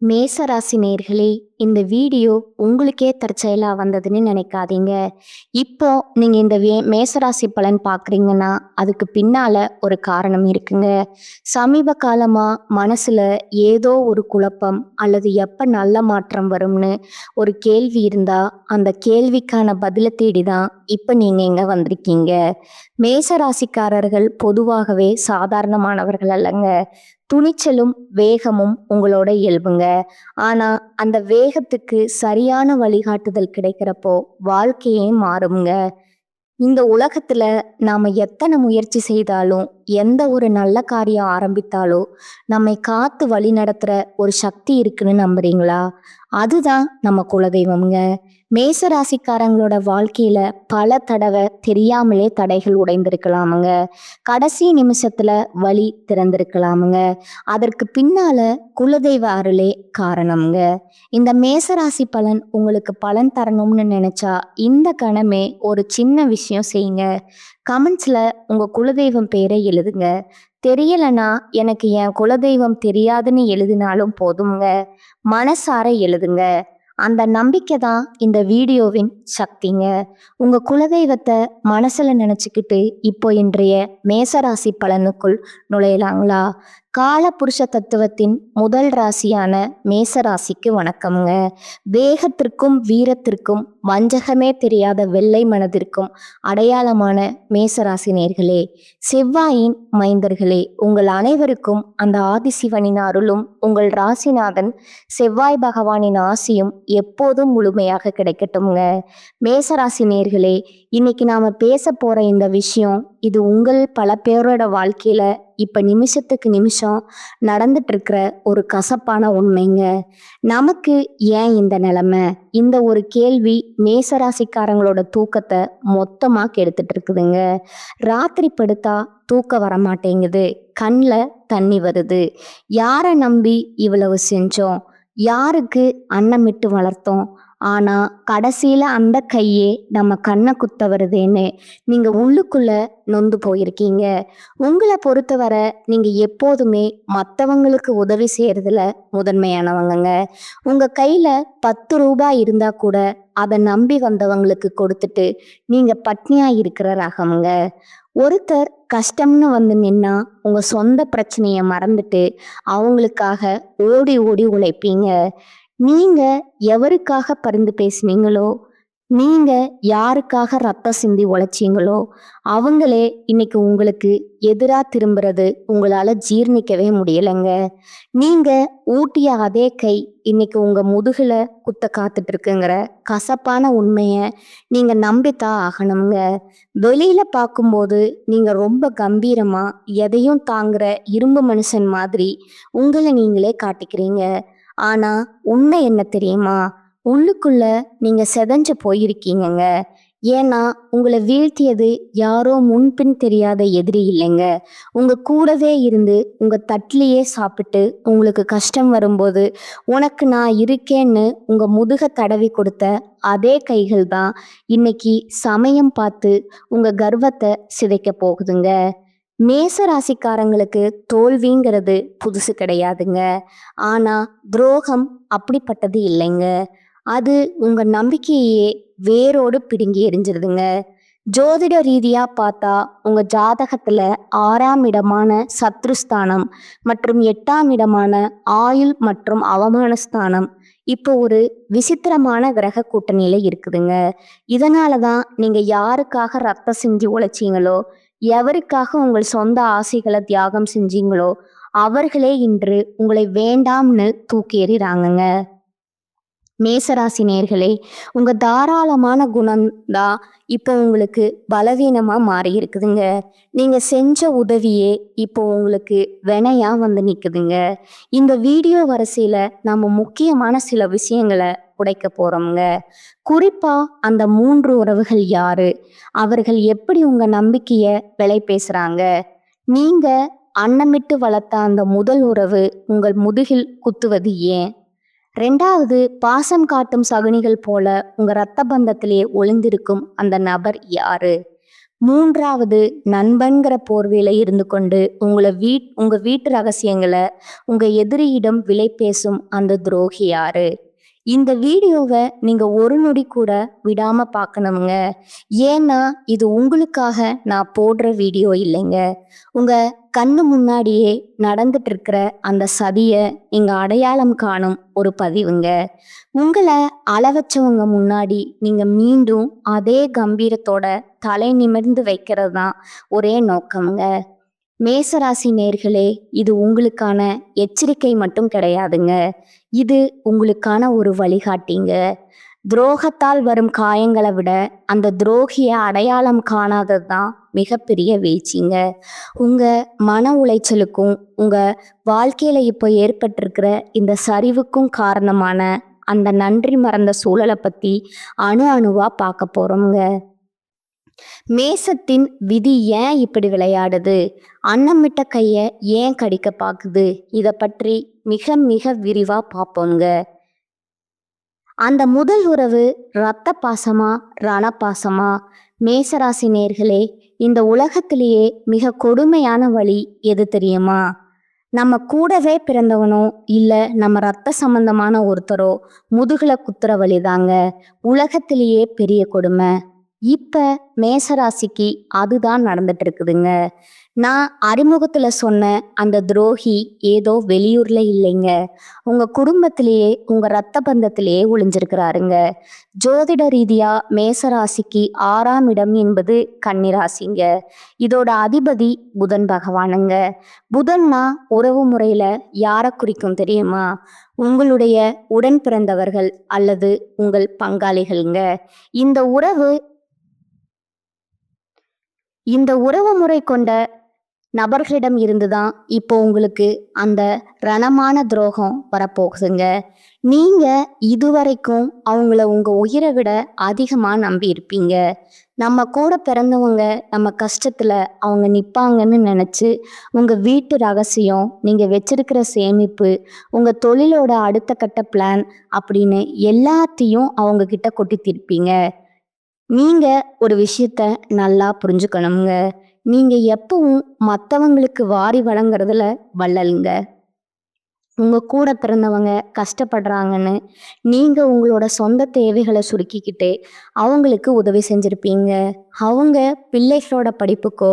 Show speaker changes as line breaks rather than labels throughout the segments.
மேசராசி நேர்களே, இந்த வீடியோ உங்களுக்கே தற்செயலா வந்ததுன்னு நினைக்காதீங்க. இப்போ நீங்க இந்த மேசராசி பலன் பார்க்குறீங்கன்னா, அதுக்கு பின்னால ஒரு காரணம் இருக்குங்க. சமீப காலமா மனசுல ஏதோ ஒரு குழப்பம் அல்லது எப்ப நல்ல மாற்றம் வரும்னு ஒரு கேள்வி இருந்தா, அந்த கேள்விக்கான பதில தேடி தான் இப்ப நீங்க இங்க வந்திருக்கீங்க. மேசராசிக்காரர்கள் பொதுவாகவே சாதாரணமானவர்கள் அல்லங்க. துணிச்சலும் வேகமும் உங்களோட இயல்புங்க. ஆனா அந்த வேகத்துக்கு சரியான வழிகாட்டுதல் கிடைக்கிறப்போ வாழ்க்கையே மாறுங்க. இந்த உலகத்துல நாம எத்தனை முயற்சி செய்தாலும், எந்த ஒரு நல்ல காரியம் ஆரம்பித்தாலும் நம்மை காத்து வழி நடத்துற ஒரு சக்தி இருக்குன்னு நம்புறீங்களா? அதுதான் நம்ம குலதெய்வம்ங்க. மேசராசிக்காரங்களோட வாழ்க்கையில பல தடவை தெரியாமலே தடைகள் உடைந்திருக்கலாமுங்க. கடைசி நிமிஷத்துல வழி திறந்திருக்கலாமுங்க. அதற்கு பின்னால குலதெய்வ அருளே காரணம்ங்க. இந்த மேசராசி பலன் உங்களுக்கு பலன் தரணும்னு நினைச்சா இந்த கணமே ஒரு சின்ன விஷயம் செய்யுங்க. கமெண்ட்ஸ்ல உங்க குலதெய்வம் பேரை எழுதுங்க. தெரியலனா எனக்கு என் குலதெய்வம் தெரியாதுன்னு எழுதினாலும் போதுங்க. மனசார எழுதுங்க. அந்த நம்பிக்கை தான் இந்த வீடியோவின் சக்திங்க. உங்க குலதெய்வத்தை மனசுல நினைச்சுக்கிட்டு இப்போ இன்றைய மேசராசி பலனுக்குள் நுழையலாங்களா? கால புருஷ தத்துவத்தின் முதல் ராசியான மேசராசிக்கு வணக்கம்ங்க. வேகத்திற்கும் வீரத்திற்கும் வஞ்சகமே தெரியாத வெள்ளை மனதிற்கும் அடையாளமான மேசராசி நேர்களே, செவ்வாயின் மைந்தர்களே, உங்கள் அனைவருக்கும் அந்த ஆதிசிவனின் அருளும் உங்கள் ராசிநாதன் செவ்வாய் பகவானின் ஆசியும் எப்போதும் முழுமையாக கிடைக்கட்டும்ங்க. மேசராசி நேர்களே, இன்னைக்கு நாம பேச போற இந்த விஷயம் இது உங்கள் பல பேரோட வாழ்க்கையில இப்ப நிமிஷத்துக்கு நிமிஷம் நடந்துட்டு இருக்கிற ஒரு கசப்பான உண்மைங்க. நமக்கு ஏன் இந்த நிலைமை? இந்த ஒரு கேள்வி மேசராசிக்காரங்களோட தூக்கத்தை மொத்தமா கெடுத்துட்டு இருக்குதுங்க. ராத்திரி படுத்தா தூக்கம் வரமாட்டேங்குது, கண்ணில் தண்ணி வருது. யாரை நம்பி இவ்வளவு செஞ்சோம்? யாருக்கு அன்னமிட்டு வளர்த்தோம்? ஆனா கடைசியில அந்த கையே நம்ம கண்ணை குத்த வருதேன்னு நீங்க உள்ளுக்குள்ள நொந்து போயிருக்கீங்க. உங்களை பொறுத்தவரை நீங்க எப்போதுமே மற்றவங்களுக்கு உதவி செய்யறதுல முதன்மையானவங்கங்க. உங்க கையில 10 ரூபாய் இருந்தா கூட அதை நம்பி வந்தவங்களுக்கு கொடுத்துட்டு நீங்க பட்னியா இருக்கிற ரகம்ங்க. ஒருத்தர் கஷ்டம்னு வந்து நின்னா உங்க சொந்த பிரச்சனைய மறந்துட்டு அவங்களுக்காக ஓடி ஓடி உழைப்பீங்க. நீங்க எவருக்காக பரிந்து பேசுனீங்களோ, நீங்க யாருக்காக ரத்தம் சிந்தி உழைச்சீங்களோ அவங்களே இன்னைக்கு உங்களுக்கு எதிரா திரும்புறது உங்களால ஜீர்ணிக்கவே முடியலைங்க. நீங்க ஊட்டிய அதே கை இன்னைக்கு உங்க முதுகுல குத்த காத்துட்டு இருக்குங்கிற கசப்பான உண்மைய நீங்க நம்பித்தான் ஆகணுங்க. வெளியில பார்க்கும்போது நீங்க ரொம்ப கம்பீரமா எதையும் தாங்குற இரும்பு மனுஷன் மாதிரி உங்களை நீங்களே காட்டிக்கிறீங்க. ஆனா உண்மை என்ன தெரியுமா? உள்ளுக்குள்ள நீங்க செதஞ்சு போயிருக்கீங்கங்க. ஏன்னா உங்களை வீழ்த்தியது யாரோ முன்பின் தெரியாத எதிரி இல்லைங்க. உங்க கூடவே இருந்து உங்க தட்டிலேயே சாப்பிட்டு உங்களுக்கு கஷ்டம் வரும்போது உனக்கு நான் இருக்கேன்னு உங்க முதுக தடவி கொடுத்த அதே கைகள் தான் இன்னைக்கு சமயம் பார்த்து உங்க கர்வத்தை சிதைக்க போகுதுங்க. மேச ராசிக்காரங்களுக்கு தோல்விங்கிறது புதுசு கிடையாதுங்க. ஆனா துரோகம் அப்படிப்பட்டது இல்லைங்க. அது உங்க நம்பிக்கையே வேரோடு பிடுங்கி எரிஞ்சிருதுங்க. ஜோதிட ரீதியா பார்த்தா உங்க ஜாதகத்துல 6ஆம் இடமான சத்ருஸ்தானம் மற்றும் 8ஆம் இடமான ஆயுள் மற்றும் அவமானஸ்தானம் இப்போ ஒரு விசித்திரமான கிரக கூட்டணியில இருக்குதுங்க. இதனாலதான் நீங்க யாருக்காக ரத்தம் செஞ்சு உழைச்சீங்களோ, எவருக்காக உங்கள் சொந்த ஆசைகளை தியாகம் செஞ்சீங்களோ அவர்களே இன்று உங்களை வேண்டாம்னு தூக்கி எறிறாங்கங்க. மேசராசி நேர்களே, உங்க தாராளமான குணம் தான் இப்போ உங்களுக்கு பலவீனமா மாறி இருக்குதுங்க. நீங்க செஞ்ச உதவியே இப்போ உங்களுக்கு வினையா வந்து நிக்குதுங்க. இந்த வீடியோ வரிசையில நம்ம முக்கியமான சில விஷயங்களை உடைக்க போறோம்ங்க. குறிப்பா அந்த 3 உறவுகள் யாரு? அவர்கள் எப்படி உங்க நம்பிக்கைய விலை பேசுறாங்க? நீங்க அன்னமிட்டு வளர்த்த அந்த முதல் உறவு உங்கள் முதுகில் குத்துவது ஏன்? 2வது, பாசம் காட்டும் சகுனிகள் போல உங்க ரத்த பந்தத்திலே ஒளிந்திருக்கும் அந்த நபர் யாரு? மூன்றாவது, நண்பன்கிற போர்வையில இருந்து கொண்டு உங்க வீட்டு ரகசியங்களை உங்க எதிரியிடம் விலை பேசும் அந்த துரோகி யாரு? இந்த வீடியோவை நீங்க ஒரு நொடி கூட விடாம பார்க்கணுங்க. ஏன்னா இது உங்களுக்காக நான் போடுற வீடியோ இல்லைங்க. உங்க கண்ணு முன்னாடியே நடந்துட்டு இருக்கிற அந்த சதிய நீங்க அடையாளம் காணும் ஒரு பதிவுங்க. உங்களை அளவச்சவங்க முன்னாடி நீங்க மீண்டும் அதே கம்பீரத்தோட தலை நிமிர்ந்து வைக்கிறது தான் ஒரே நோக்கம்ங்க. மேசராசி நேர்களே, இது உங்களுக்கான எச்சரிக்கை மட்டும் கிடையாதுங்க. இது உங்களுக்கான ஒரு வழிகாட்டிங்க. துரோகத்தால் வரும் காயங்களை விட அந்த துரோகியை அடையாளம் காணாதது தான் மிகப்பெரிய வீழ்ச்சிங்க. உங்க மன உளைச்சலுக்கும் உங்க வாழ்க்கையில இப்போ ஏற்பட்டிருக்கிற இந்த சரிவுக்கும் காரணமான அந்த நன்றி மறந்த சூழலை பத்தி அணு அணுவா பார்க்க போறோம்ங்க. மேசத்தின் விதி ஏன் இப்படி விளையாடுது? அன்னமிட்ட கைய ஏன் கடிக்க பாக்குது? இதை பற்றி மிக மிக விரிவா பார்ப்போங்க. அந்த முதல் உறவு இரத்த பாசமா ரணபாசமா? மேசராசி நேர்களே, இந்த உலகத்திலேயே மிக கொடுமையான வழி எது தெரியுமா? நம்ம கூடவே பிறந்தவனோ இல்ல நம்ம ரத்த சம்பந்தமான ஒருத்தரோ முதுகுல குத்துற வழிதாங்க உலகத்திலேயே பெரிய கொடுமை. இப்ப மேசராசிக்கு அதுதான் நடந்துட்டு இருக்குதுங்க. நான் அறிமுகத்துல சொன்ன அந்த துரோகி ஏதோ வெளியூர்ல இல்லைங்க, உங்க குடும்பத்திலேயே உங்க ரத்த பந்தத்திலேயே ஒளிஞ்சிருக்கிறாருங்க. ஜோதிட ரீதியா மேசராசிக்கு 6ஆம் இடம் என்பது கன்னிராசிங்க. இதோட அதிபதி புதன் பகவானுங்க. புதன்னா உறவு முறையில யாரை குறிக்கும் தெரியுமா? உங்களுடைய உடன் பிறந்தவர்கள் அல்லது உங்கள் பங்காளிகள்ங்க. இந்த உறவு முறை கொண்ட நபர்களிடம் இருந்துதான் இப்போ உங்களுக்கு அந்த ரணமான துரோகம் வரப்போகுதுங்க. நீங்க இதுவரைக்கும் அவங்கள உங்க உயிரை விட அதிகமா நம்பி இருப்பீங்க. நம்ம கூட பிறந்தவங்க நம்ம கஷ்டத்துல அவங்க நிப்பாங்கன்னு நினைச்சு உங்க வீட்டு ரகசியம், நீங்க வச்சிருக்கிற சேமிப்பு, உங்க தொழிலோட அடுத்த கட்ட பிளான் அப்படின்னு எல்லாத்தையும் அவங்க கிட்ட கொட்டி தீர்ப்பீங்க. நீங்க ஒரு விஷயத்த நல்லா புரிஞ்சுக்கணுங்க. நீங்க எப்பவும் மற்றவங்களுக்கு வாரி வழங்குறதுல வள்ளலுங்க. உங்க கூட பிறந்தவங்க கஷ்டப்படுறாங்கன்னு நீங்க உங்களோட சொந்த தேவைகளை சுருக்கிக்கிட்டு அவங்களுக்கு உதவி செஞ்சிருப்பீங்க. அவங்க பிள்ளைகளோட படிப்புக்கோ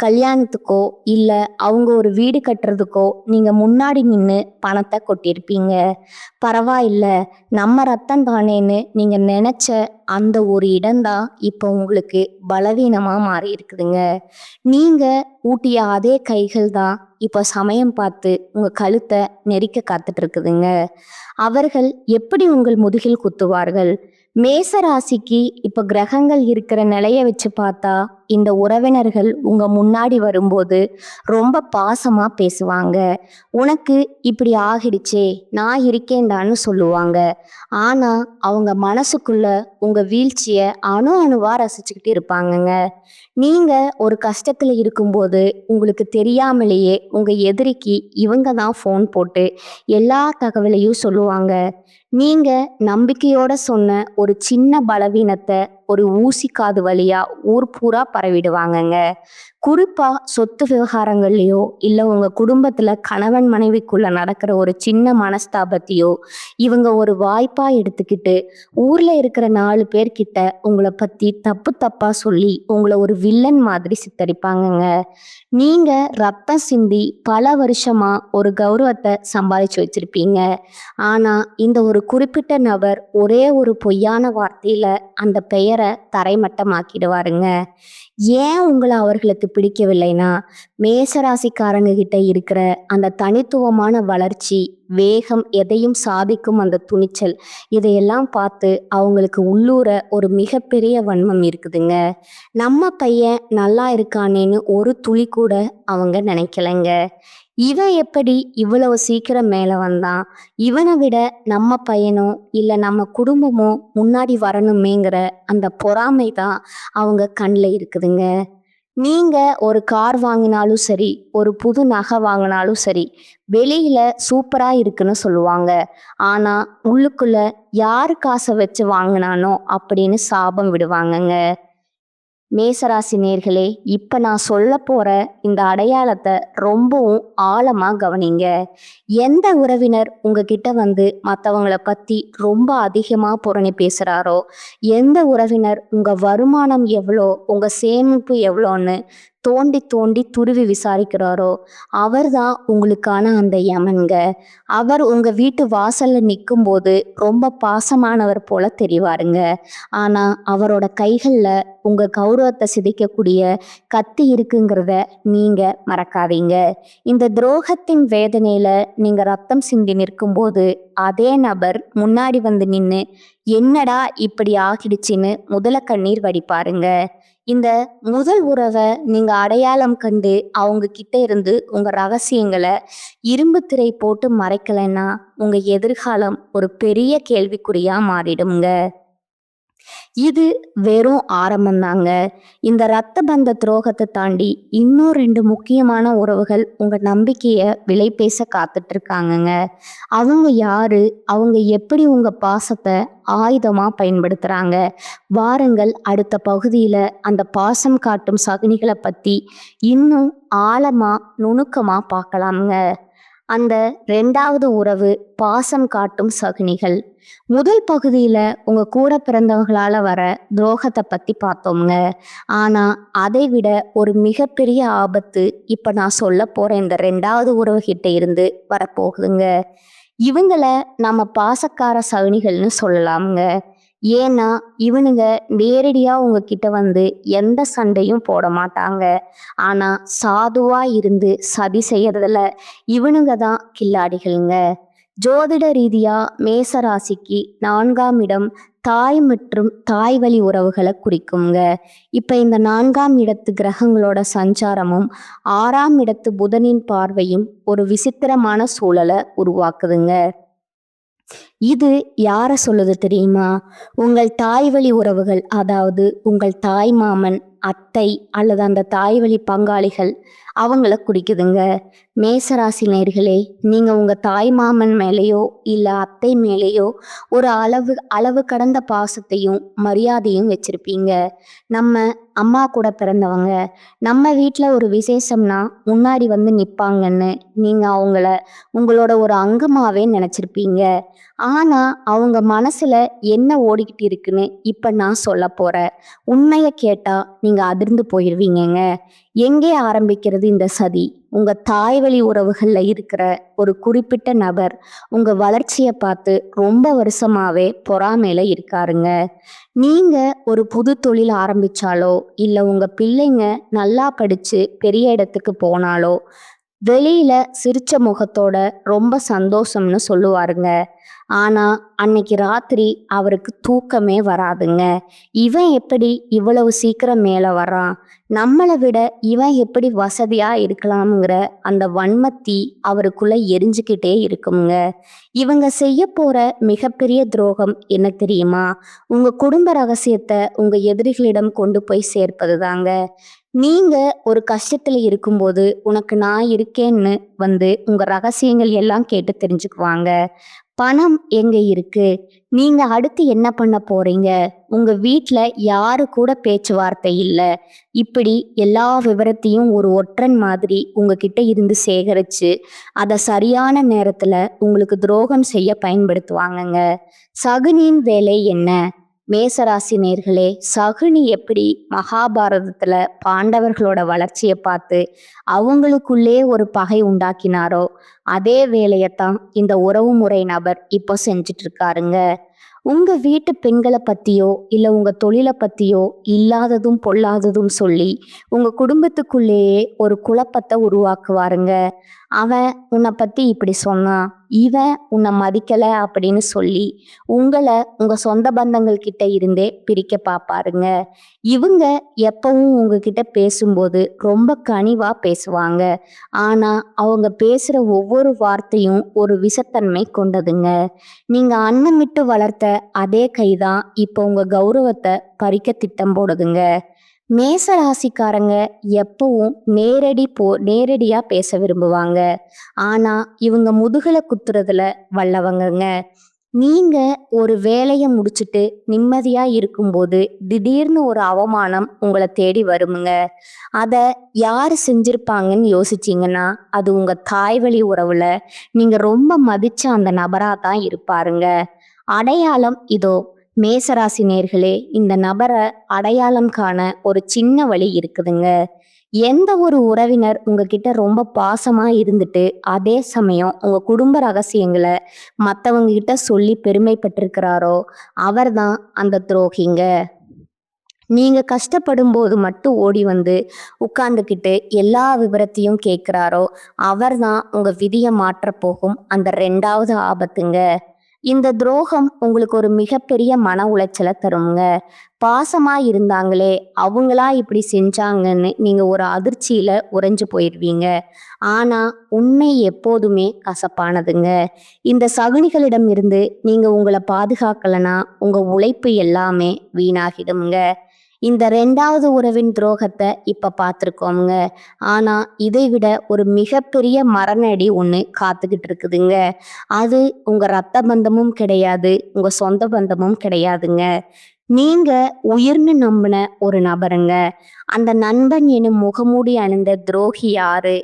கல்யாணத்துக்கோ இல்ல அவங்க ஒரு வீடு கட்டுறதுக்கோ நீங்க முன்னாடி நின்று பணத்தை கொட்டியிருப்பீங்க. பரவாயில்ல, நம்ம ரத்தம் தானேன்னு நீங்க நினைச்ச அந்த ஒரு இடம்தான் இப்போ உங்களுக்கு பலவீனமா மாறி இருக்குதுங்க. நீங்க ஊட்டிய அதே கைகள் தான் இப்போ சமயம் பார்த்து உங்க கழுத்தை நெரிக்க காத்துட்டு இருக்குதுங்க. அவர்கள் எப்படி உங்கள் முதுகில் குத்துவார்கள்? மேச ராசிக்கு இப்ப கிரகங்கள் இருக்கிற நிலைய வச்சு பார்த்தா இந்த உறவினர்கள் உங்க முன்னாடி வரும்போது ரொம்ப பாசமா பேசுவாங்க. உனக்கு இப்படி ஆகிடுச்சே, நான் இருக்கேன்டான்னு சொல்லுவாங்க. ஆனா அவங்க மனசுக்குள்ள உங்க வீழ்ச்சிய அணு அணுவா ரசிச்சுக்கிட்டு இருப்பாங்கங்க. நீங்க ஒரு கஷ்டத்துல இருக்கும்போது உங்களுக்கு தெரியாமலேயே உங்க எதிரிக்கு இவங்க தான் ஃபோன் போட்டு எல்லா தகவலையும் சொல்லுவாங்க. நீங்க நம்பிக்கையோட சொன்ன ஒரு சின்ன பலவீனத்தை ஒரு ஊசி காது வழியா ஊர் பூரா பரவிடுவாங்கங்க. குறிப்பா சொத்து விவகாரங்கள்லயோ இல்ல உங்க குடும்பத்துல கணவன் மனைவிக்குள்ள நடக்கிற ஒரு சின்ன மனஸ்தாபத்தையோ இவங்க ஒரு வாய்ப்பா எடுத்துக்கிட்டு ஊர்ல இருக்கிற 4 பேர்கிட்ட உங்களை பத்தி தப்பு தப்பா சொல்லி உங்களை ஒரு வில்லன் மாதிரி சித்தரிப்பாங்கங்க. நீங்க ரத்தம் சிந்தி பல வருஷமா ஒரு கௌரவத்தை சம்பாதிச்சு வச்சிருப்பீங்க. ஆனா இந்த ஒரு குறிப்பிட்ட நபர் ஒரே ஒரு பொய்யான வார்த்தையில அந்த பெயரை தரைமட்டமாக்கிடுவாருங்க. ஏன் உங்களை அவர்களுக்கு பிடிக்கவில்லைன்னா மேசராசிக்காரங்க கிட்ட இருக்கிற அந்த தனித்துவமான வளர்ச்சி, வேகம், எதையும் சாதிக்கும் அந்த துணிச்சல், இதையெல்லாம் பார்த்து அவங்களுக்கு உள்ளூர ஒரு மிகப்பெரிய வன்மம் இருக்குதுங்க. நம்ம பையன் நல்லா இருக்கானேன்னு ஒரு துளி கூட அவங்க நினைக்கலைங்க. இவன் எப்படி இவ்வளவு சீக்கிரம் மேல வந்தான்? இவனை விட நம்ம பையனோ இல்ல நம்ம குடும்பமோ முன்னாடி வரணுமேங்கிற அந்த பொறாமை தான் அவங்க கண்ணில் இருக்குதுங்க. நீங்க ஒரு கார் வாங்கினாலும் சரி, ஒரு புது நகை வாங்கினாலும் சரி, வெளியில சூப்பரா இருக்குன்னு சொல்லுவாங்க. ஆனா உள்ளுக்குள்ள யாரு காசை வச்சு வாங்கினானோ அப்படின்னு சாபம் விடுவாங்கங்க. மேசராசி நேர்களே, இப்ப நான் சொல்ல போற இந்த அடையாளத்தை ரொம்பவும் ஆழமா கவனிங்க. எந்த உறவினர் உங்ககிட்ட வந்து மற்றவங்கள பத்தி ரொம்ப அதிகமா புரணி பேசுறாரோ, எந்த உறவினர் உங்க வருமானம் எவ்வளோ, உங்க சேமிப்பு எவ்வளோன்னு தோண்டி தோண்டி துருவி விசாரிக்கிறாரோ, அவர்தான் உங்களுக்கான அந்த யமன்க. அவர் உங்க வீட்டு வாசல்ல நிக்கும்போது ரொம்ப பாசமானவர் போல தெரிவாருங்க. ஆனா அவரோட கைகள்ல உங்க கௌரவத்தை சிதைக்கக்கூடிய கத்தி இருக்குங்கிறத நீங்க மறக்காதீங்க. இந்த துரோகத்தின் வேதனையில நீங்க ரத்தம் சிந்தி நிற்கும்போது அதே நபர் முன்னாடி வந்து நின்னு என்னடா இப்படி ஆகிடுச்சின்னு முதல கண்ணீர் வடிப்பாருங்க. இந்த முதல் உறவை நீங்க அடையாளம் கண்டு அவங்க கிட்ட இருந்து உங்க ரகசியங்களை இரும்பு திரை போட்டு மறைக்கலைன்னா உங்க எதிர்காலம் ஒரு பெரிய கேள்விக்குறியா மாறிடுங்க. இது வெறும் ஆரம்பம்தாங்க. இந்த ரத்த பந்த துரோகத்தை தாண்டி இன்னும் 2 முக்கியமான உறவுகள் உங்க நம்பிக்கைய விலை பேச காத்துட்டு இருக்காங்கங்க. அவங்க யாரு? அவங்க எப்படி உங்க பாசத்தை ஆயுதமா பயன்படுத்துறாங்க? வாருங்கள், அடுத்த பகுதியில அந்த பாசம் காட்டும் சகுனிகளை பத்தி இன்னும் ஆழமா நுணுக்கமா பார்க்கலாம்ங்க. அந்த 2வது உறவு பாசம் காட்டும் சகுனிகள். முதல் பகுதியில உங்க கூட பிறந்தவங்களால வர துரோகத்தை பத்தி பார்த்தோம்ங்க. ஆனா அதை விட ஒரு மிகப்பெரிய ஆபத்து இப்ப நான் சொல்ல போற இந்த 2வது உறவு கிட்ட இருந்து வரப்போகுதுங்க. இவங்கள நம்ம பாசக்கார சகுனிகள்னு சொல்லலாம்ங்க. ஏன்னா இவனுங்க நேரடியா உங்ககிட்ட வந்து எந்த சண்டையும் போட மாட்டாங்க. ஆனா சாதுவா இருந்து சதி செய்யறதுல இவனுங்க தான் கில்லாடிகளுங்க. ஜோதிட ரீதியா மேச ராசிக்கு 4ஆம் இடம் தாய் மற்றும் தாய் வழி உறவுகளை குறிக்குங்க. இப்ப இந்த 4ஆம் இடத்து கிரகங்களோட சஞ்சாரமும் 6ஆம் இடத்து புதனின் பார்வையும் ஒரு விசித்திரமான சூழலை உருவாக்குதுங்க. இது யாரை சொல்லுது தெரியுமா? உங்கள் தாய் வழி உறவுகள், அதாவது உங்கள் தாய் மாமன், அத்தை அல்லது அந்த தாய் வழி பங்காளிகள், அவங்கள குறிக்குதுங்க. மேசராசி நேயர்களே, நீங்க உங்க தாய் மாமன் மேலேயோ இல்ல அத்தை மேலேயோ ஒரு அளவு கடந்த பாசத்தையும் மரியாதையும் வச்சிருப்பீங்க. நம்ம அம்மா கூட பிறந்தவங்க, நம்ம வீட்டில் ஒரு விசேஷம்னா முன்னாடி வந்து நிற்பாங்கன்னு நீங்க அவங்கள உங்களோட ஒரு அங்கமாவே நினைச்சிருப்பீங்க. ஆனா அவங்க மனசுல என்ன ஓடிக்கிட்டு இருக்குன்னு இப்ப நான் சொல்ல போறேன். உண்மையை கேட்டா நீங்க அதிர்ந்து போயிருவீங்கங்க. எங்கே ஆரம்பிக்கிறது இந்த சதி? உங்க தாய் வழி உறவுகள்ல இருக்கிற ஒரு குறிப்பிட்ட நபர் உங்க வளர்ச்சியை பார்த்து ரொம்ப வருஷமாவே பொறாமையில இருக்காருங்க. நீங்க ஒரு புது தொழில் ஆரம்பிச்சாலோ இல்ல உங்க பிள்ளைங்க நல்லா படிச்சு பெரிய இடத்துக்கு போனாலோ வெளியில சிரிச்ச முகத்தோட ரொம்ப சந்தோஷம்னு சொல்லுவாருங்க. ஆனா அன்னைக்கு ராத்திரி அவருக்கு தூக்கமே வராதுங்க. இவன் எப்படி இவ்வளவு சீக்கிரம் மேல வரான்? நம்மளை விட இவன் எப்படி வசதியா இருக்கலாம்ங்கிற அந்த வன்மத்தி அவருக்குள்ள எரிஞ்சுக்கிட்டே இருக்குங்க. இவங்க செய்ய போற மிகப்பெரிய துரோகம் என்ன தெரியுமா? உங்க குடும்ப ரகசியத்தை உங்க எதிரிகளிடம் கொண்டு போய் சேர்ப்பது தாங்க. நீங்க ஒரு கஷ்டத்துல இருக்கும்போது உனக்கு நான் இருக்கேன்னு வந்து உங்க ரகசியங்கள் எல்லாம் கேட்டு தெரிஞ்சுக்குவாங்க. பணம் எங்க இருக்கு? நீங்க அடுத்து என்ன பண்ண போறீங்க? உங்க வீட்ல யாரு கூட பேச்சுவார்த்தை இல்ல? இப்படி எல்லா விவரத்தையும் ஒரு ஒற்றன் மாதிரி உங்ககிட்ட இருந்து சேகரிச்சு அதை சரியான நேரத்துல உங்களுக்கு துரோகம் செய்ய பயன்படுத்துவாங்கங்க. சகுனியின் வேலை என்ன? மேசராசி நேர்களே, சகுனி எப்படி மகாபாரதத்துல பாண்டவர்களோட வளர்ச்சியை பார்த்து அவங்களுக்குள்ளே ஒரு பகை உண்டாக்கினாரோ அதே வேலையத்தான் இந்த உறவுமுறை நபர் இப்போ செஞ்சுட்டு இருக்காருங்க. உங்க வீட்டு பெண்களை பத்தியோ இல்ல உங்க தொழிலை பத்தியோ இல்லாததும் பொல்லாததும் சொல்லி உங்க குடும்பத்துக்குள்ளேயே ஒரு குழப்பத்தை உருவாக்குவாருங்க. அவன் உன்னை பத்தி இப்படி சொன்னான், இவன் உன்னை மதிக்கல அப்படின்னு சொல்லி உங்களை உங்க சொந்த பந்தங்கள் கிட்ட இருந்தே பிரிக்க பார்ப்பாருங்க. இவங்க எப்பவும் உங்ககிட்ட பேசும்போது ரொம்ப கனிவா பேசுவாங்க. ஆனா அவங்க பேசுற ஒவ்வொரு வார்த்தையும் ஒரு விஷத்தன்மை கொண்டதுங்க. நீங்க அன்னமிட்டு வளர்த்த அதே கைதான் இப்போ உங்க கௌரவத்தை பறிக்க திட்டம் போடுதுங்க. மேச ராசிக்காரங்க எப்பவும் நேரடியா பேச விரும்புவாங்க. ஆனா இவங்க முதுகுல குத்துறதுல வல்லவங்கங்க. நீங்க ஒரு வேலைய முடிச்சுட்டு நிம்மதியா இருக்கும்போது, திடீர்னு ஒரு அவமானம் உங்கள தேடி வருமுங்க. அத யாரு செஞ்சிருப்பாங்கன்னு யோசிச்சீங்கன்னா, அது உங்க தாய்வழி உறவுல நீங்க ரொம்ப மதிச்ச அந்த நபரா தான் இருப்பாருங்க. அடையாளம் இதோ. மேசராசி நேயர்களே, இந்த நபர அடையாளம் காண ஒரு சின்ன வழி இருக்குதுங்க. எந்த ஒரு உறவினர் உங்ககிட்ட ரொம்ப பாசமா இருந்துட்டு, அதே சமயம் உங்க குடும்ப ரகசியங்கள மத்தவங்க கிட்ட சொல்லி பெருமைப்பட்டிருக்கிறாரோ, அவர்தான் அந்த துரோகிங்க. நீங்க கஷ்டப்படும்போது மட்டும் ஓடி வந்து உட்கார்ந்துகிட்டு எல்லா விவரத்தையும் கேட்கிறாரோ, அவர்தான் உங்க விதிய மாற்றப் போகும் அந்த 2வது ஆபத்துங்க. இந்த துரோகம் உங்களுக்கு ஒரு மிகப்பெரிய மன உளைச்சல தரும்ங்க. பாசமா இருந்தாங்களே, அவங்களா இப்படி செஞ்சாங்கன்னு நீங்க ஒரு அதிர்ச்சியில உறைஞ்சு போயிருவீங்க. ஆனா, உண்மை எப்போதுமே கசப்பானதுங்க. இந்த சகுனிகளிடம் இருந்து நீங்க உங்கள பாதுகாக்கலனா, உங்க உழைப்பு எல்லாமே வீணாகிடும்ங்க. இந்த 2வது உறவின் துரோகத்த இப்ப பார்த்துருக்கோம்ங்க. ஆனா, இதை விட ஒரு மிகப்பெரிய மரண அடி ஒண்ணு காத்துக்கிட்டு இருக்குதுங்க. அது உங்க ரத்த பந்தமும் கிடையாது, உங்க சொந்த பந்தமும் கிடையாதுங்க. நீங்க உயிர்ன்னு நம்பின ஒரு நபருங்க. அந்த நண்பன் எனும் முகமூடி அணிந்த துரோகி யாரு?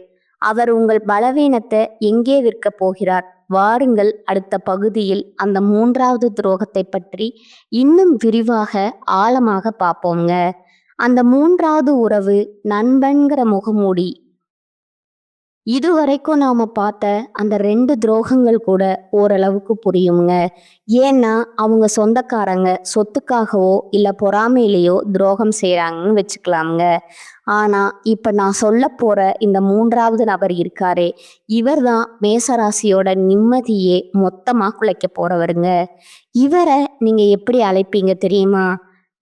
அவர் உங்கள் பலவீனத்த எங்கே விற்கப் போகிறார்? வாருங்கள், அடுத்த பகுதியில் அந்த 3வது துரோகத்தை பற்றி இன்னும் விரிவாக, ஆழமாக பார்ப்போங்க. அந்த 3வது உறவு நண்பன்கிற முகமூடி. இதுவரைக்கும் நாம பார்த்த அந்த 2 துரோகங்கள் கூட ஓரளவுக்கு புரியுங்க. ஏன்னா, அவங்க சொந்தக்காரங்க சொத்துக்காகவோ, இல்ல பொறாமையிலயோ துரோகம் செய்றாங்கன்னு வச்சுக்கலாம்ங்க. ஆனா, இப்ப நான் சொல்லப் போற இந்த 3வது நபர் இருக்காரே, இவர்தான் மேசராசியோட நிம்மதியே மொத்தமா குலைக்கப் போறவருங்க. இவர நீங்க எப்படி அழைப்பீங்க தெரியுமா?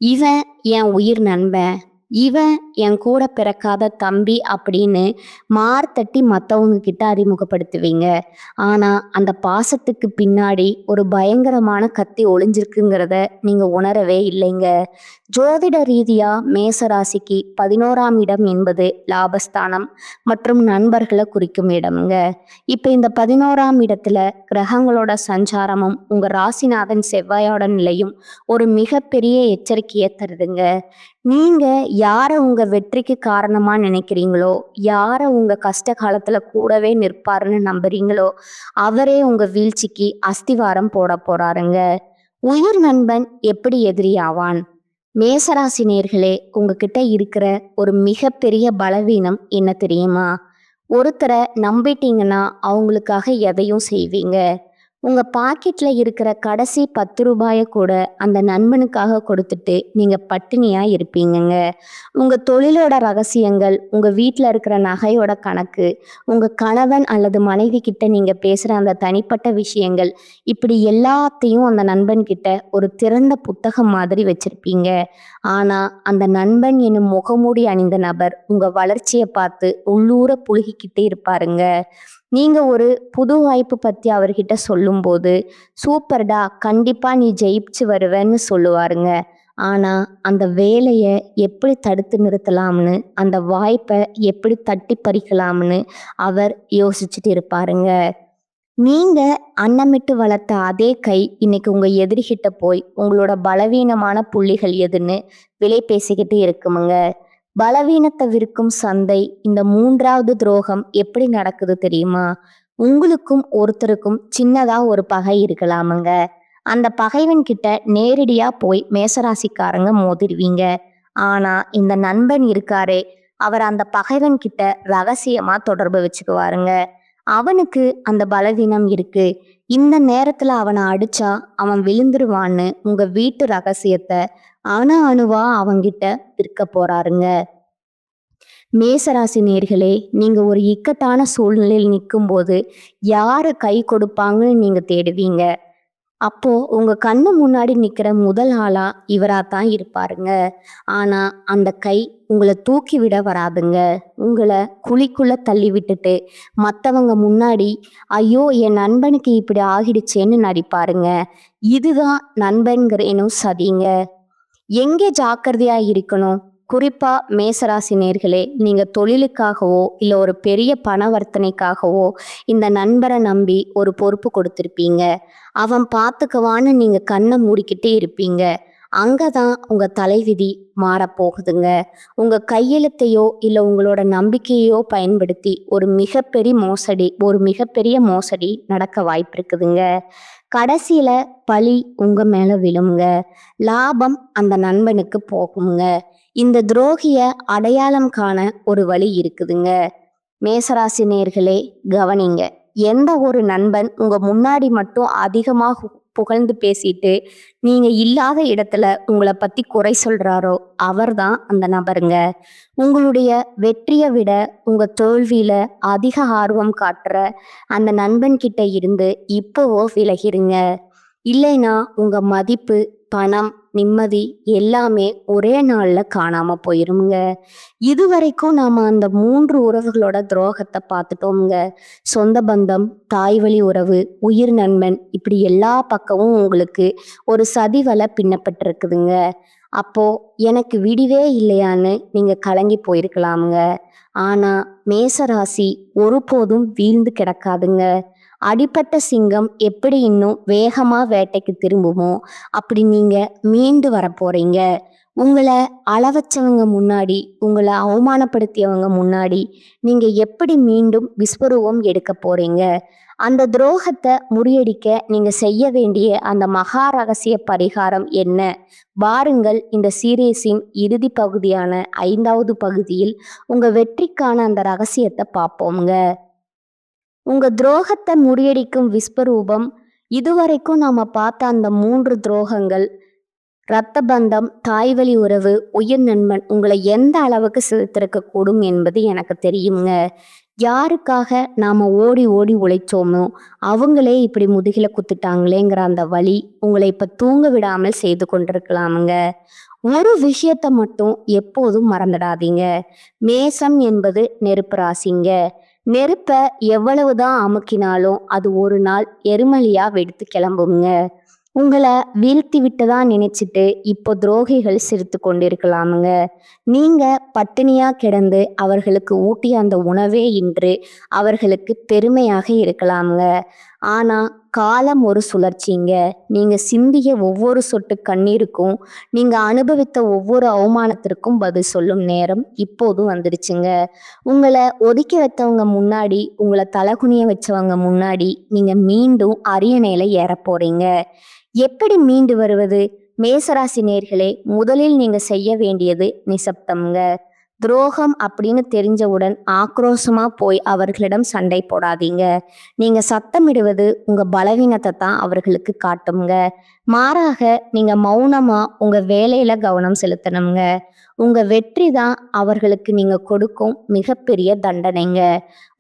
இவன் என் உயிர் நண்பன். இவன் என் கூட பிறக்காத தம்பி அப்படின்னு மார்த்தட்டி மத்தவங்க கிட்ட அறிமுகப்படுத்துவீங்க. ஆனா, அந்த பாசத்துக்கு பின்னாடி ஒரு பயங்கரமான கத்தி ஒளிஞ்சிருக்குங்கிறத நீங்க உணரவே இல்லைங்க. ஜோதிட ரீதியா மேச ராசிக்கு 11ஆம் இடம் என்பது லாபஸ்தானம் மற்றும் நண்பர்கள குறிக்கும் இடம்ங்க. இப்ப இந்த 11ஆம் இடத்துல கிரகங்களோட சஞ்சாரமும் உங்க ராசிநாதன் செவ்வாயோட நிலையும் ஒரு மிகப்பெரிய எச்சரிக்கையை தருதுங்க. நீங்க யார உங்க வெற்றிக்கு காரணமா நினைக்கிறீங்களோ, யார உங்க கஷ்ட காலத்துல கூடவே நிற்பாருன்னு நம்புறீங்களோ, அவரே உங்க வீழ்ச்சிக்கு அஸ்திவாரம் போட போறாருங்க. உயிர் நண்பன் எப்படி எதிரியாவான்? மேசராசி நேயர்களே, உங்ககிட்ட இருக்கிற ஒரு மிகப்பெரிய பலவீனம் என்ன தெரியுமா? ஒருத்தர நம்பிட்டீங்கன்னா அவங்களுக்காக எதையும் செய்வீங்க. உங்க பாக்கெட்ல இருக்கிற கடைசி 10 ரூபாய கூட அந்த நண்பனுக்காக கொடுத்துட்டு நீங்க பட்டினியா இருப்பீங்கங்க. உங்க தொழிலோட ரகசியங்கள், உங்க வீட்ல இருக்கிற நகையோட கணக்கு, உங்க கணவன் அல்லது மனைவி கிட்ட நீங்க பேசுற அந்த தனிப்பட்ட விஷயங்கள், இப்படி எல்லாத்தையும் அந்த நண்பன் கிட்ட ஒரு திறந்த புத்தகம் மாதிரி வச்சிருப்பீங்க. ஆனா, அந்த நண்பன் எனும் முகமூடி அணிந்த நபர் உங்க வளர்ச்சிய பார்த்து உள்ளூர புழுகிக்கிட்டே இருப்பாருங்க. நீங்க ஒரு புது வாய்ப்பு பத்தி அவர்கிட்ட சொல்லும்போது, "சூப்பர்டா! கண்டிப்பா நீ ஜெயிச்சு வருவன்னு" சொல்லுவாருங்க. ஆனா, அந்த வேலைய எப்படி தடுத்து நிறுத்தலாம்னு, அந்த வாய்ப்ப எப்படி தட்டி பறிக்கலாம்னு அவர் யோசிச்சுட்டு இருப்பாருங்க. நீங்க அன்னமிட்டு வளர்த்த அதே கை இன்னைக்கு உங்க எதிரிகிட்ட போய் உங்களோட பலவீனமான புள்ளிகள் எதுன்னு விலை பேசிக்கிட்டு இருக்குமுங்க. பலவீனத்தை விற்கும் சந்தை. இந்த 3வது துரோகம் எப்படி நடக்குது தெரியுமா? உங்களுக்கும் ஒருத்தருக்கும் சின்னதா ஒரு பகை இருக்கலாமுங்க. அந்த பகைவன் கிட்ட நேரடியா போய் மேசராசிக்காரங்க மோதிடுவீங்க. ஆனா, இந்த நண்பன் இருக்காரே, அவர் அந்த பகைவன் கிட்ட ரகசியமா தொடர்பு வச்சுக்குவாருங்க. அவனுக்கு அந்த பலவீனம் இருக்கு. இந்த நேரத்துல அவனை அடிச்சா அவன் விழுந்துருவான்னு உங்க வீட்டு ரகசியத்தை அணு அணுவா அவங்கிட்ட விற்க போறாருங்க. மேசராசி நேர்களே, நீங்க ஒரு இக்கட்டான சூழ்நிலையில் நிற்கும்போது யாரு கை கொடுப்பாங்கன்னு நீங்க தேடுவீங்க. அப்போ உங்க கண்ணு முன்னாடி நிக்கிற முதல் ஆளா இவராத்தான் இருப்பாருங்க. ஆனா, அந்த கை உங்களை தூக்கி விட வராதுங்க. உங்களை குழிக்குள்ள தள்ளி விட்டுட்டு மத்தவங்க முன்னாடி, ஐயோ என் நண்பனுக்கு இப்படி ஆகிடுச்சேன்னு நடிப்பாருங்க. இதுதான் நண்பன்கிறேனும் சதிங்க. எங்கே ஜாக்கிரதையா இருக்கணும்? குறிப்பா மேசராசி நேர்களே, நீங்க தொழிலுக்காகவோ இல்ல ஒரு பெரிய பணவர்த்தனைக்காகவோ இந்த நண்பரை நம்பி ஒரு பொறுப்பு கொடுத்திருப்பீங்க. அவன் பார்த்துக்குவான்னு நீங்க கண்ணை மூடிக்கிட்டே இருப்பீங்க. அங்கதான் உங்க தலைவிதி மாறப்போகுதுங்க. உங்க கையெழுத்தையோ இல்ல உங்களோட நம்பிக்கையோ பயன்படுத்தி ஒரு மிகப்பெரிய மோசடி நடக்க வாய்ப்பு இருக்குதுங்க. கடைசியில பழி உங்க மேல விழுங்க. லாபம் அந்த நண்பனுக்கு போகுங்க. இந்த துரோகிய அடையாளம் காண ஒரு வழி இருக்குதுங்க. மேசராசி நேயர்களே, கவனிங்க. எந்த ஒரு நண்பன் உங்க முன்னாடி மட்டும் அதிகமாக புகழ்ந்து பேசிட்டு நீங்க இல்லாத இடத்துல உங்களை பத்தி குறை சொல்றாரோ அவர்தான் அந்த நபருங்க. உங்களுடைய வெற்றியை விட உங்க தோல்வியில அதிக ஆர்வம் காட்டுற அந்த நண்பன் கிட்ட இருந்து இப்போவோ விலகிருங்க. இல்லைன்னா உங்க மதிப்பு, பணம், நிம்மதி எல்லாமே ஒரே நாள்ல காணாம போயிருங்க. இதுவரைக்கும் நாம அந்த 3 உறவுகளோட துரோகத்தை பார்த்துட்டோம்ங்க. சொந்த பந்தம், தாய் வழி உறவு, உயிர் நண்பன், இப்படி எல்லா பக்கமும் உங்களுக்கு ஒரு சதி வலை பின்னப்பட்டிருக்குதுங்க. அப்போ எனக்கு விடிவே இல்லையான்னு நீங்க கலங்கி போயிருக்கலாமுங்க. ஆனா மேசராசி ஒருபோதும் வீழ்ந்து கிடக்காதுங்க. அடிபட்ட சிங்கம் எப்படி இன்னும் வேகமா வேட்டைக்கு திரும்புமோ அப்படி நீங்க மீண்டு வர போறீங்க. உங்களை அளவச்சவங்க முன்னாடி, உங்களை அவமானப்படுத்தியவங்க முன்னாடி நீங்க எப்படி மீண்டும் விஸ்வரூபம் எடுக்க போறீங்க? அந்த துரோகத்தை முறியடிக்க நீங்க செய்ய வேண்டிய அந்த மகா ரகசிய பரிகாரம் என்ன? வாருங்கள், இந்த சீரீஸின் இறுதி பகுதியான 5வது பகுதியில் உங்க வெற்றிக்கான அந்த ரகசியத்தை பார்ப்போங்க. உங்க துரோகத்தை முறியடிக்கும் விஸ்வரூபம். இதுவரைக்கும் நாம பார்த்த அந்த 3 துரோகங்கள், இரத்த பந்தம், தாய்வழி உறவு, உயிர் நண்பன் உங்களை எந்த அளவுக்கு சிதைத்திருக்க கூடும் என்பது எனக்கு தெரியுங்க. யாருக்காக நாம ஓடி ஓடி உழைச்சோமோ அவங்களே இப்படி முதுகில குத்துட்டாங்களேங்கிற அந்த வலி உங்களை இப்ப தூங்க விடாமல் செய்து கொண்டிருக்கலாமுங்க. ஒரு விஷயத்த மட்டும் எப்போதும் மறந்துடாதீங்க. மேசம் என்பது நெருப்பு ராசிங்க. நெருப்ப எவ்வளவுதான் அமுக்கினாலும் அது ஒரு நாள் எரிமலையா வெடித்து கிளம்புங்க. உங்களை வீழ்த்தி விட்டதா நினைச்சிட்டு இப்போ துரோகிகள் சிரித்து கொண்டிருக்கலாமுங்க. நீங்க பட்டினியா கிடந்து அவர்களுக்கு ஊட்டிய அந்த உணவே இன்று அவர்களுக்கு பெருமையாக இருக்கலாமுங்க. ஆனா காலம் ஒரு சுழற்சிங்க. நீங்க சிந்திய ஒவ்வொரு சொட்டு கண்ணீருக்கும், நீங்க அனுபவித்த ஒவ்வொரு அவமானத்திற்கும் பதில் சொல்லும் நேரம் இப்போது வந்துடுச்சுங்க. உங்களை ஒதுக்கி வைத்தவங்க முன்னாடி, உங்களை தலகுனிய வச்சவங்க முன்னாடி நீங்க மீண்டும் அரியணையில ஏற போறீங்க. எப்படி மீண்டு வருவது? மேசராசி நேர்களே, முதலில் நீங்க செய்ய வேண்டியது நிசப்தம்ங்க. துரோகம் அப்படின்னு தெரிஞ்சவுடன் ஆக்ரோஷமா போய் அவர்களிடம் சண்டை போடாதீங்க. நீங்க சத்தமிடுவது உங்க பலவீனத்தை தான் அவர்களுக்கு காட்டுங்க. மாறாக நீங்க மௌனமா உங்க வேலையில கவனம் செலுத்தணுங்க. உங்க வெற்றி தான் அவர்களுக்கு நீங்க கொடுக்கும் மிகப்பெரிய தண்டனைங்க.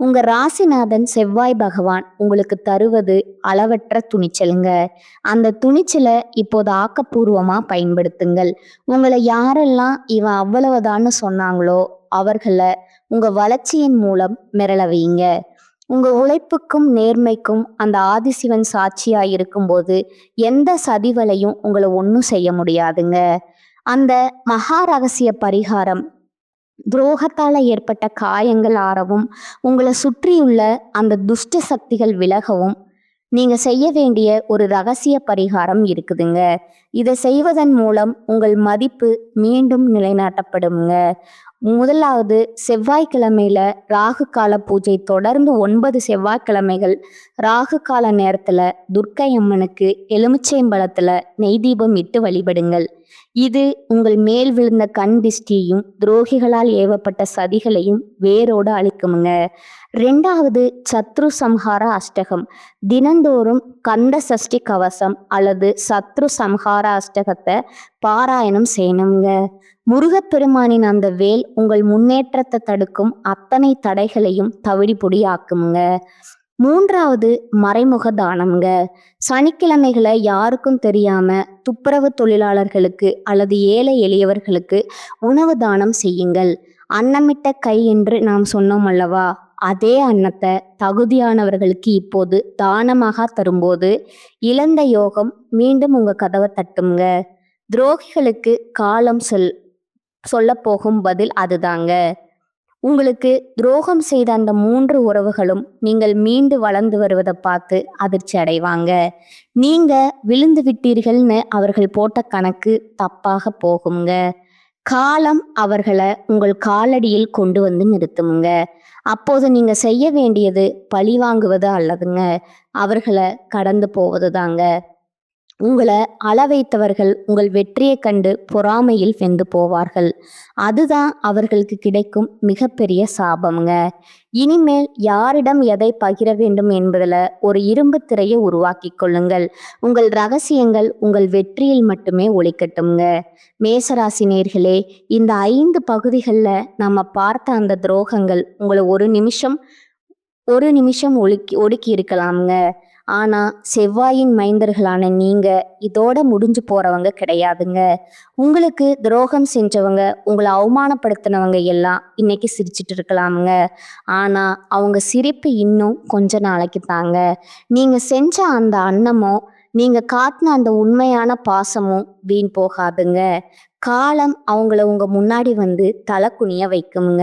உங்க ராசிநாதன் செவ்வாய் பகவான் உங்களுக்கு தருவது அளவற்ற துணிச்சலுங்க. அந்த துணிச்சலை இப்போது ஆக்கப்பூர்வமா பயன்படுத்துங்கள். உங்களை யாரெல்லாம் இவன் அவ்வளவுதான்னு சொன்னாங்களோ அவர்களை உங்க வளர்ச்சியின் மூலம் மிரள வையுங்க. உங்க உழைப்புக்கும் நேர்மைக்கும் அந்த ஆதிசிவன் சாட்சியா இருக்கும்போது எந்த சதிவலையும் உங்களை ஒன்றும் செய்ய முடியாதுங்க. அந்த மகா ரகசிய பரிகாரம் துரோகத்தால ஏற்பட்ட காயங்கள் ஆறவும், உங்களை சுற்றியுள்ள அந்த துஷ்ட சக்திகள் விலகவும் நீங்க செய்ய வேண்டிய ஒரு ரகசிய பரிகாரம் இருக்குதுங்க. இதை செய்வதன் மூலம் உங்கள் மதிப்பு மீண்டும் நிலைநாட்டப்படுங்க. முதலாவது, செவ்வாய்க்கிழமையில ராகு கால பூஜை தொடர்ந்து 9 செவ்வாய்க்கிழமைகள் ராகு கால நேரத்துல துர்க்கை அம்மனுக்கு எலுமிச்சைம்பழத்துல நெய் தீபம் இட்டு வழிபடுங்கள். இது உங்கள் மேல் விழுந்த கண் திஷ்டியையும் துரோகிகளால் ஏவப்பட்ட சதிகளையும் வேரோடு அழிக்குமுங்க. 2வது, சத்ரு சம்ஹார அஷ்டகம். தினந்தோறும் கந்த சஷ்டி கவசம் அல்லது சத்ரு சம்ஹார அஷ்டகத்தை பாராயணம் செய்யணுங்க. முருகப்பெருமானின் அந்த வேல் உங்கள் முன்னேற்றத்தை தடுக்கும் அத்தனை தடைகளையும் தவிடி பொடியாக்குங்க. 3வது, மறைமுக தானம்ங்க. சனிக்கிழமைகளை யாருக்கும் தெரியாம துப்புரவு தொழிலாளர்களுக்கு அல்லது ஏழை எளியவர்களுக்கு உணவு தானம் செய்யுங்கள். அன்னமிட்ட கை என்று நாம் சொன்னோம் அல்லவா, அதே அன்னத்தை தகுதியானவர்களுக்கு இப்போது தானமாக தரும்போது இழந்த யோகம் மீண்டும் உங்க கதவை தட்டுங்க. துரோகிகளுக்கு காலம் சொல்லப்போகும் பதில் அதுதாங்க. உங்களுக்கு துரோகம் செய்த அந்த 3 உறவுகளும் நீங்கள் மீண்டு வளர்ந்து வருவத பார்த்து அதிர்ச்சி அடைவாங்க. நீங்க விழுந்து விட்டீர்கள்னு அவர்கள் போட்ட கணக்கு தப்பாக போகுங்க. காலம் அவர்கள உங்கள் காலடியில் கொண்டு வந்து நிறுத்துமுங்க. அப்போது நீங்க செய்ய வேண்டியது பழிவாங்குவது அல்லதுங்க. அவர்கள கடந்து போவதுதாங்க. உங்கள அள வைத்தவர்கள் உங்கள் வெற்றியைக் கண்டு பொறாமையில் வெந்து போவார்கள். அதுதான் அவர்களுக்கு கிடைக்கும் மிகப்பெரிய சாபம்ங்க. இனிமேல் யாரிடம் எதை பகிர வேண்டும் என்பதில் ஒரு இரும்பு திரையை உருவாக்கிக் கொள்ளுங்கள். உங்கள் ரகசியங்கள் உங்கள் வெற்றியில் மட்டுமே ஒளிக்கட்டும்ங்க. மேசராசி நேயர்களே, இந்த 5 பகுதிகளில் நம்ம பார்த்த அந்த துரோகங்கள் உங்களை ஒரு நிமிஷம் ஒடுக்கி இருக்கலாம்ங்க. ஆனா செவ்வாயின் மைந்தர்களான நீங்க இதோட முடிஞ்சு போறவங்க கிடையாதுங்க. உங்களுக்கு துரோகம் செஞ்சவங்க, உங்களை அவமானப்படுத்தினவங்க எல்லாம் இன்னைக்கு சிரிச்சிட்டு இருக்கலாமுங்க. ஆனா அவங்க சிரிப்பு இன்னும் கொஞ்ச நாளைக்கு தாங்க. நீங்க செஞ்ச அந்த அன்னமும் நீங்க காட்டின அந்த உண்மையான பாசமும் வீண் போகாதுங்க. காலம் அவங்கள உங்க முன்னாடி வந்து தலை குனிய வைக்குங்க.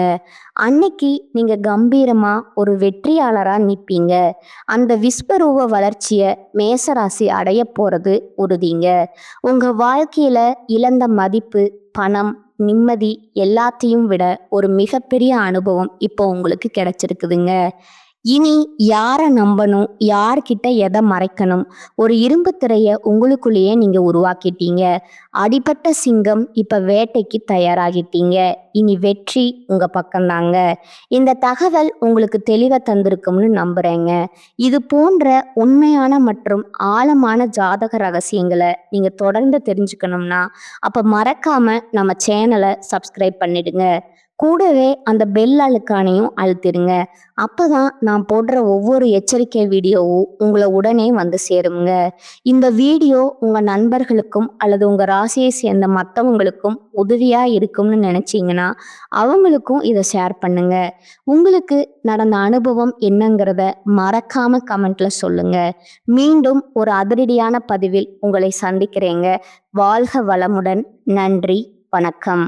அன்னைக்கு நீங்க கம்பீரமா ஒரு வெற்றியாளரா நிற்பீங்க. அந்த விஸ்வரூப வளர்ச்சியை மேசராசி அடைய போறது உறுதிங்க. உங்க வாழ்க்கையில இழந்த மதிப்பு, பணம், நிம்மதி எல்லாத்தையும் விட ஒரு மிகப்பெரிய அனுபவம் இப்போ உங்களுக்கு கிடைச்சிருக்குதுங்க. இனி யாரை நம்பணும், யார்கிட்ட எதை மறைக்கணும், ஒரு இரும்பு திரையை உங்களுக்குள்ளேயே நீங்க உருவாக்கிட்டீங்க. அடிபட்ட சிங்கம் இப்ப வேட்டைக்கு தயாராகிட்டீங்க. இனி வெற்றி உங்க பக்கம்தாங்க. இந்த தகவல் உங்களுக்கு தெளிவை தந்திருக்கும்னு நம்புறேங்க. இது போன்ற உண்மையான மற்றும் ஆழமான ஜாதக ரகசியங்களை நீங்க தொடர்ந்து தெரிஞ்சுக்கணும்னா அப்ப மறக்காம நம்ம சேனலை சப்ஸ்கிரைப் பண்ணிடுங்க. கூடவே அந்த பெல் அழுக்கானையும் அழுத்திடுங்க. அப்பதான் நான் போடுற ஒவ்வொரு எச்சரிக்கை வீடியோவும் உங்களை உடனே வந்து சேருங்க. இந்த வீடியோ உங்க நண்பர்களுக்கும் அல்லது உங்க ராசியை சேர்ந்த மற்றவங்களுக்கும் உதவியா இருக்கும்னு நினைச்சீங்கன்னா அவங்களுக்கும் இதை ஷேர் பண்ணுங்க. உங்களுக்கு நடந்த அனுபவம் என்னங்கிறத மறக்காம கமெண்ட்ல சொல்லுங்க. மீண்டும் ஒரு அதிரடியான பதிவில் உங்களை சந்திக்கிறேங்க. வாழ்க வளமுடன். நன்றி. வணக்கம்.